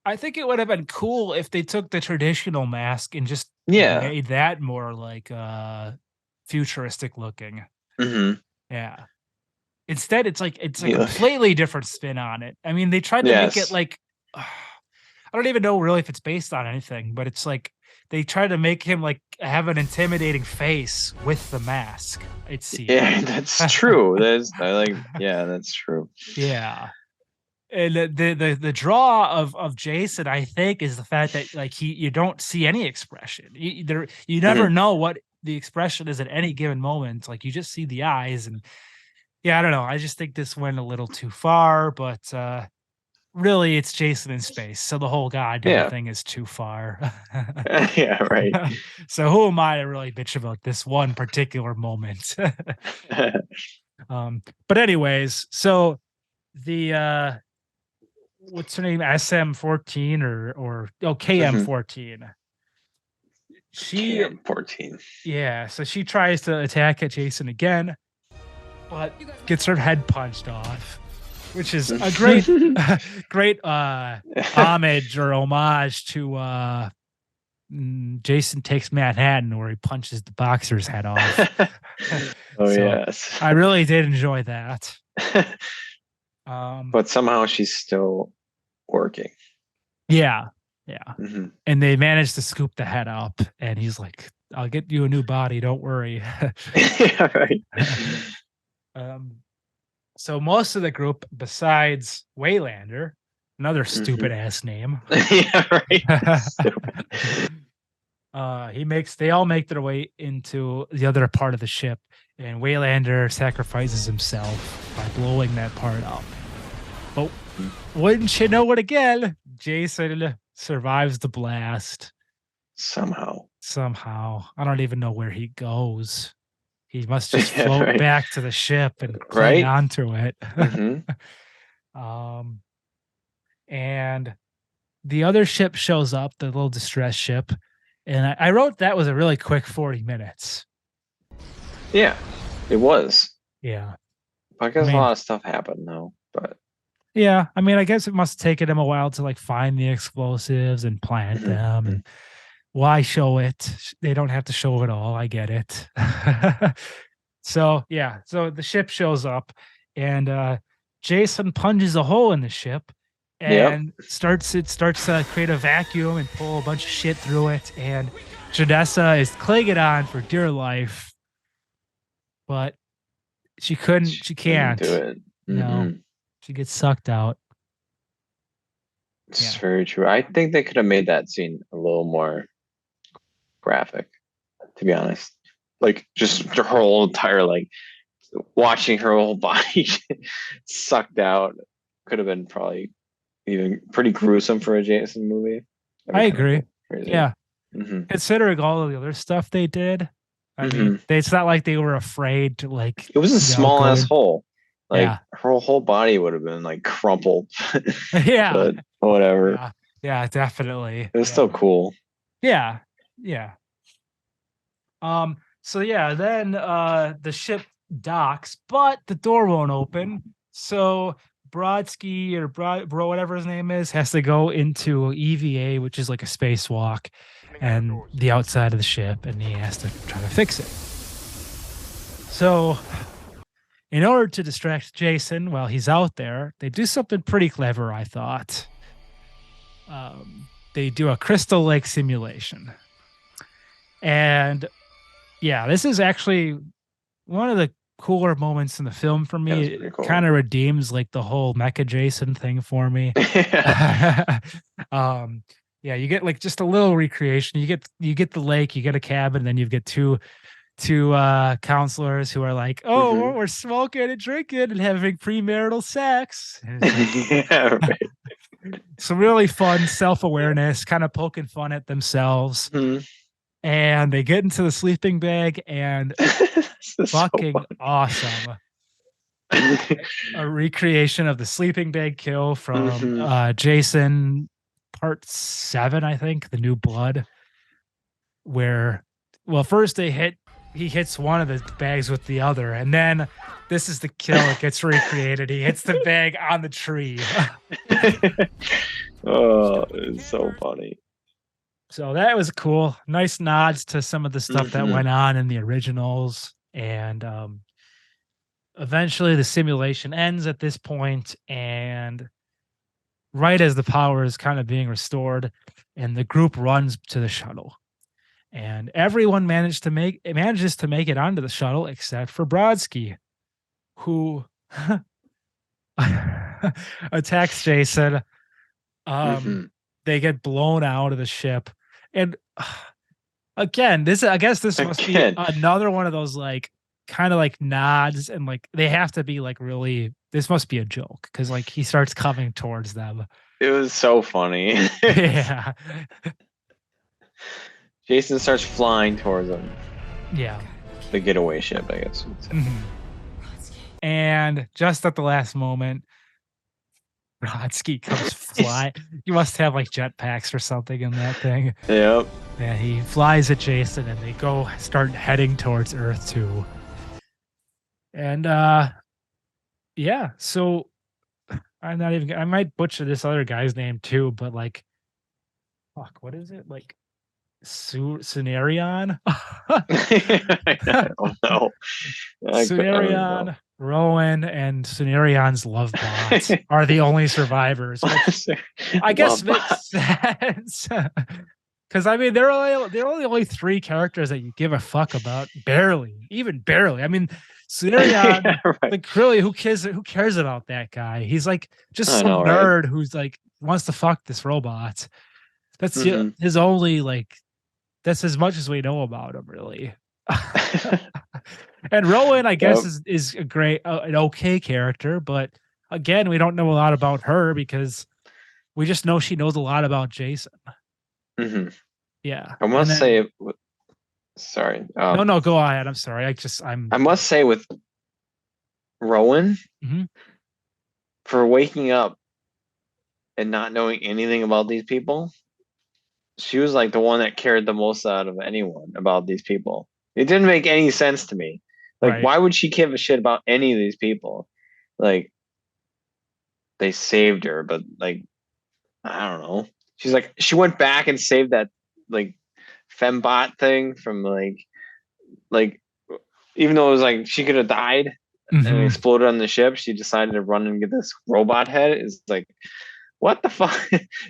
I think it would have been cool if they took the traditional mask and just made that more like futuristic looking. Yeah. Instead, it's like a completely different spin on it. I mean, they tried to make it like I don't even know really if it's based on anything, but it's like they try to make him like have an intimidating face with the mask. It seems. Yeah, that's true. That's true. Yeah. And the draw of Jason, I think, is the fact that like you don't see any expression. You never know what the expression is at any given moment. Like you just see the eyes, and I don't know. I just think this went a little too far, but really it's Jason in space, so the whole goddamn Yeah. thing is too far. Yeah, right. So who am I to really bitch about this one particular moment? But anyways, so the what's her name? SM-14 or KM-14. She KM-14. Yeah, so she tries to attack at Jason again, but gets her head punched off, which is a great great homage or homage to Jason Takes Manhattan, where he punches the boxer's head off. Oh, So, yes. I really did enjoy that. But somehow she's still working. Yeah. Mm-hmm. And they managed to scoop the head up, and he's like, I'll get you a new body, don't worry. Yeah, right. So most of the group, besides Waylander, another stupid ass name. Yeah, right. They all make their way into the other part of the ship, and Waylander sacrifices himself by blowing that part up. But wouldn't you know it again, Jason survives the blast. Somehow. I don't even know where he goes. He must just float back to the ship and cling onto it. And the other ship shows up, the little distress ship. And I wrote that was a really quick 40 minutes. Yeah, it was. Yeah. I guess a lot of stuff happened though, but yeah, I mean, I guess it must have taken him a while to like find the explosives and plant them. And why show it? They don't have to show it all. I get it. So yeah, so the ship shows up, and Jason punches a hole in the ship and starts to create a vacuum and pull a bunch of shit through it. And Janessa is clinging on for dear life, but she can't do it. No, she gets sucked out. It's very true. I think they could have made that scene a little more graphic, to be honest. Like just her whole entire, like watching her whole body sucked out could have been probably even pretty gruesome for a Jason movie. I agree. Crazy. Yeah. Considering all of the other stuff they did, I mean, it's not like they were afraid to like. It was a small ass hole. Like her whole body would have been like crumpled. Yeah. But whatever. Yeah, definitely. It was still cool. Yeah. So yeah, then the ship docks, but the door won't open. So Brodsky or Bro, whatever his name is, has to go into EVA, which is like a spacewalk, and the outside of the ship, and he has to try to fix it. So in order to distract Jason while he's out there, they do something pretty clever, I thought. They do a Crystal Lake simulation. And yeah, this is actually one of the cooler moments in the film for me. It kind of redeems like the whole Mecha Jason thing for me. Yeah, you get like just a little recreation. You get the lake, you get a cabin, then you get two counselors who are like, oh, we're smoking and drinking and having premarital sex. Yeah, right. Some really fun self-awareness, kind of poking fun at themselves. And they get into the sleeping bag, and fucking awesome. A recreation of the sleeping bag kill from Jason Part 7, I think, The New Blood, where, well, first he hits one of the bags with the other, and then this is the kill that gets recreated. He hits the bag on the tree. Oh, it's so funny. So that was cool. Nice nods to some of the stuff that went on in the originals. And eventually the simulation ends at this point, and right as the power is kind of being restored, and the group runs to the shuttle. And everyone manages to make it onto the shuttle except for Brodsky, who attacks Jason. They get blown out of the ship. And again, I guess this must be another one of those like kind of like nods and like they have to be like really. This must be a joke because like he starts coming towards them. It was so funny. Yeah, Jason starts flying towards them. yeah. The getaway ship, I guess. Mhm. And just at the last moment, Brodsky comes fly. You must have like jetpacks or something in that thing. Yep. Yeah, he flies at Jason and they go start heading towards Earth 2. And yeah, so I might butcher this other guy's name too, but like fuck, what is it? Like Sunarion? I don't know. I don't know. Sunarion, Rowan, and Sunarion's love bot are the only survivors, which I guess Love makes sense. Because I mean, they're only three characters that you give a fuck about, even barely. I mean, Sunarion, Yeah, right. like really, who cares about that guy? He's like just I some know, right? nerd who's like wants to fuck this robot. That's Mhm. his only like. That's as much as we know about him, really. And Rowan, I guess, Yep. is a great, an okay character, but again, we don't know a lot about her because we just know she knows a lot about Jason. Mhm. Yeah. I And must then- say, sorry. no, go ahead. I'm sorry. I must say with Rowan, Mhm. for waking up and not knowing anything about these people, she was like the one that cared the most out of anyone about these people. It didn't make any sense to me. Like, Right. why would she give a shit about any of these people? Like, they saved her, but like, I don't know. She's like, she went back and saved that like fembot thing from like even though it was like she could have died and Mhm. exploded on the ship, she decided to run and get this robot head. It's like, what the fuck?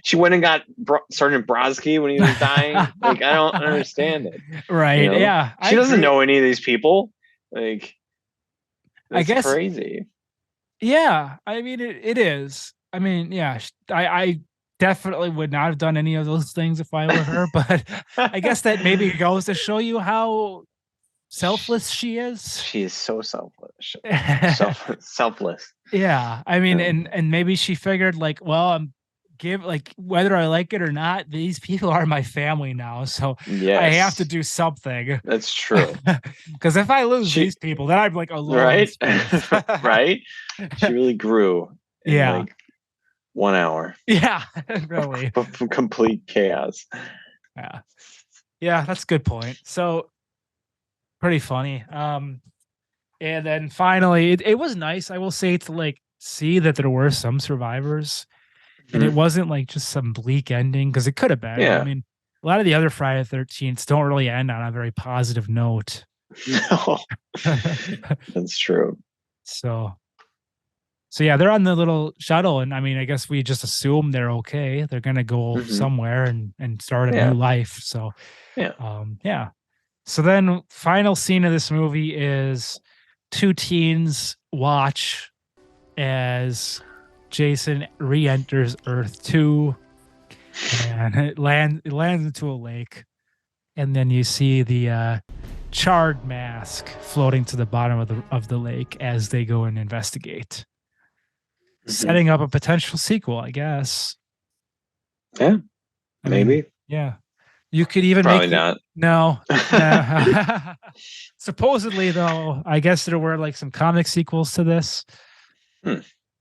She went and got Sergeant Brodsky when he was dying. Like, I don't understand it. Right. You know? Yeah. She doesn't know any of these people. Like, I it's guess- crazy. Yeah. I mean, it is. I mean, yeah. I definitely would not have done any of those things if I were her, but I guess that maybe goes to show you how selfless she is. She is so selfish. Selfless. Yeah, I mean, Yeah. and maybe she figured like, well, whether I like it or not, these people are my family now, so Yes. I have to do something. That's true. Because if I lose She- these people, then I'm like alone. Right? in space. Right? She really grew in Yeah. like 1 hour Yeah, really. from complete chaos. Yeah, yeah, that's a good point. So pretty funny. And then finally, it was nice, I will say, to like see that there were some survivors. And it Mhm. wasn't like just some bleak ending because it could have been. Yeah. I mean, a lot of the other Friday the 13th don't really end on a very positive note. No, that's true. So yeah, they're on the little shuttle, and I mean, I guess we just assume they're okay. They're gonna go Mhm. somewhere and start a Yeah. new life. So Yeah. yeah. So then, final scene of this movie is two teens watch as Jason re-enters Earth 2 and it lands into a lake, and then you see the charred mask floating to the bottom of the lake as they go and investigate, Mhm. setting up a potential sequel, I guess. Yeah, I mean, maybe. yeah, you could even Probably make not. no. Supposedly, though, I guess there were like some comic sequels to this.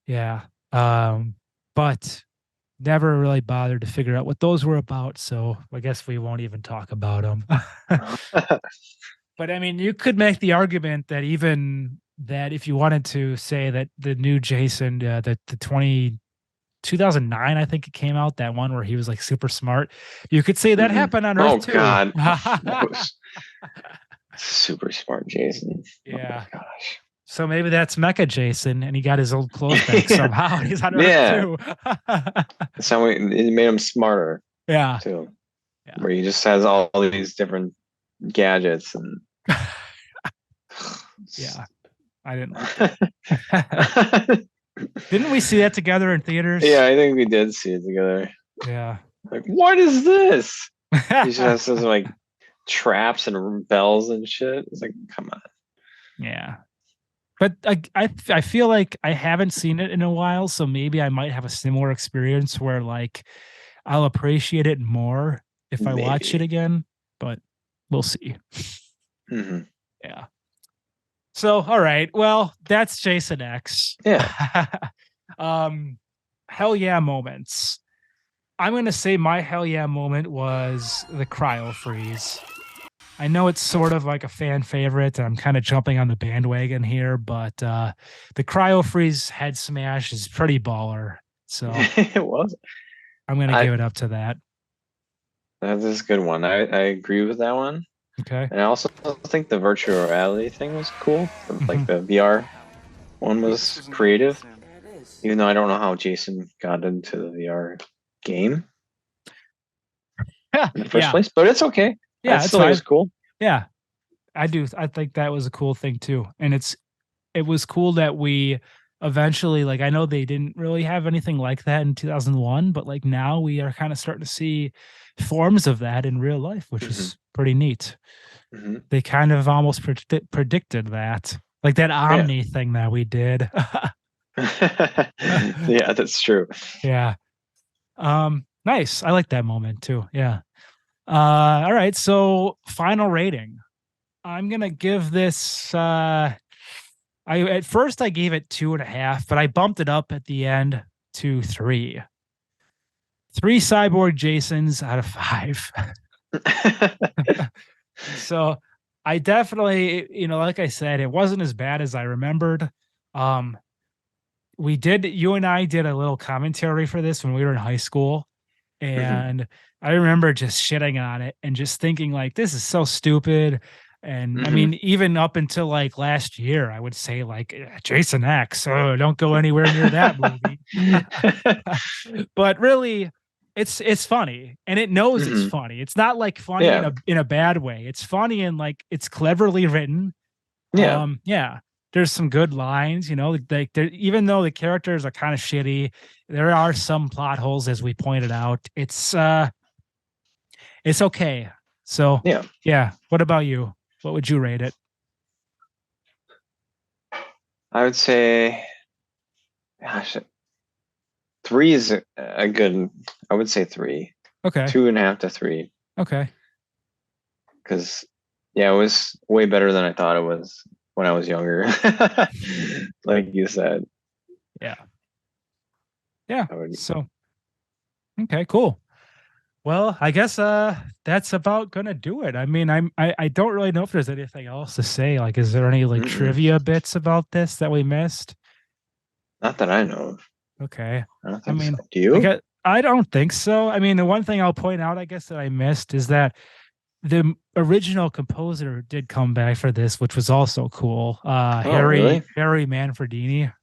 Yeah, but never really bothered to figure out what those were about, so I guess we won't even talk about them. But I mean, you could make the argument that even that if you wanted to say that the new Jason, the 2009, I think it came out, that one where he was like super smart, you could say that Mhm. happened on Oh Earth too. God, that was super smart, Jason. Yeah. Oh my gosh. So maybe that's Mecha Jason, and he got his old clothes back somehow. He's on Earth Yeah. too. So it made him smarter Yeah. too. Yeah. Where he just has all these different gadgets and Yeah. I didn't like it. Didn't we see that together in theaters? Yeah, I think we did see it together. Yeah. Like, what is this? He just has some like traps and bells and shit. It's like, come on. Yeah. But I feel like I haven't seen it in a while, so maybe I might have a similar experience where like I'll appreciate it more if I watch it Maybe. again, but we'll see. Mhm. Yeah. So, all right. Well, that's Jason X. Yeah. Hell yeah moments. I'm going to say my hell yeah moment was the cryo freeze. I know it's sort of like a fan favorite, and I'm kind of jumping on the bandwagon here, but the cryo freeze head smash is pretty baller. So It was. I'm going to I- give it up to that. That is a good one. I agree with that one. Okay. And I also think the virtual reality thing was cool. Like the VR one was creative. Even though I don't know how Jason got into the VR game in the first place, but it's okay. Yeah, I it's still think it was fine. cool. Yeah, I do. I think that was a cool thing too. And it was cool that we eventually, like, I know they didn't really have anything like that in 2001, but like now we are kind of starting to see forms of that in real life, which is pretty neat. Mhm. They kind of almost predicted that, like that Omni thing that we did. Yeah, that's true. Yeah. Nice. I like that moment too. Yeah. All right. So final rating. I'm gonna give this at first I gave it 2.5, but I bumped it up at the end to 3. 3 cyborg Jasons out of 5. So I definitely, like I said, it wasn't as bad as I remembered. You and I did a little commentary for this when we were in high school. And I remember just shitting on it and just thinking like, this is so stupid. And I mean, even up until like last year, I would say like Jason X, oh, don't go anywhere near that movie. But really, it's funny, and it knows it's funny. It's not like funny in a bad way. It's funny and like it's cleverly written. Yeah. There's some good lines, like even though the characters are kind of shitty, there are some plot holes, as we pointed out. It's okay. So yeah. What about you? What would you rate it? I would say, gosh, 3 is a good. I would say 3. Okay. 2.5 to 3. Okay. Because it was way better than I thought it was when I was younger. Like you said. Yeah. So, okay, cool. Well, I guess that's about gonna do it. I mean, I don't really know if there's anything else to say. Like, is there any like trivia bits about this that we missed? Not that I know of. Okay. I don't think so. Do you? I don't think so. I mean, the one thing I'll point out, I guess, that I missed is that the original composer did come back for this, which was also cool. Harry Manfredini.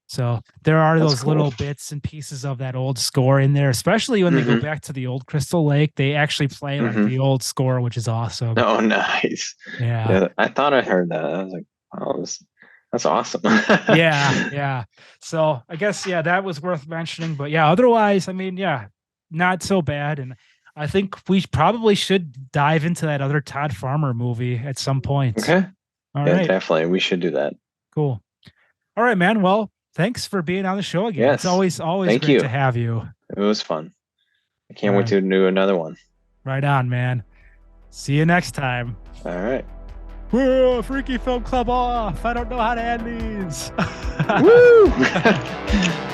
So there are those little bits and pieces of that old score in there, especially when they go back to the old Crystal Lake. They actually play like the old score, which is awesome. Oh, nice. Yeah. I thought I heard that. I was like, oh, that's awesome. Yeah. So I guess, that was worth mentioning. But yeah, otherwise, I mean, not so bad. And I think we probably should dive into that other Todd Farmer movie at some point. Okay. All right. Definitely. We should do that. Cool. All right, man. Well, thanks for being on the show again. Yes. It's always great to have you. It was fun. I can't wait to do another one. Right on, man. See you next time. All right. Whoa, Freaky Film Club off. I don't know how to end these. Woo!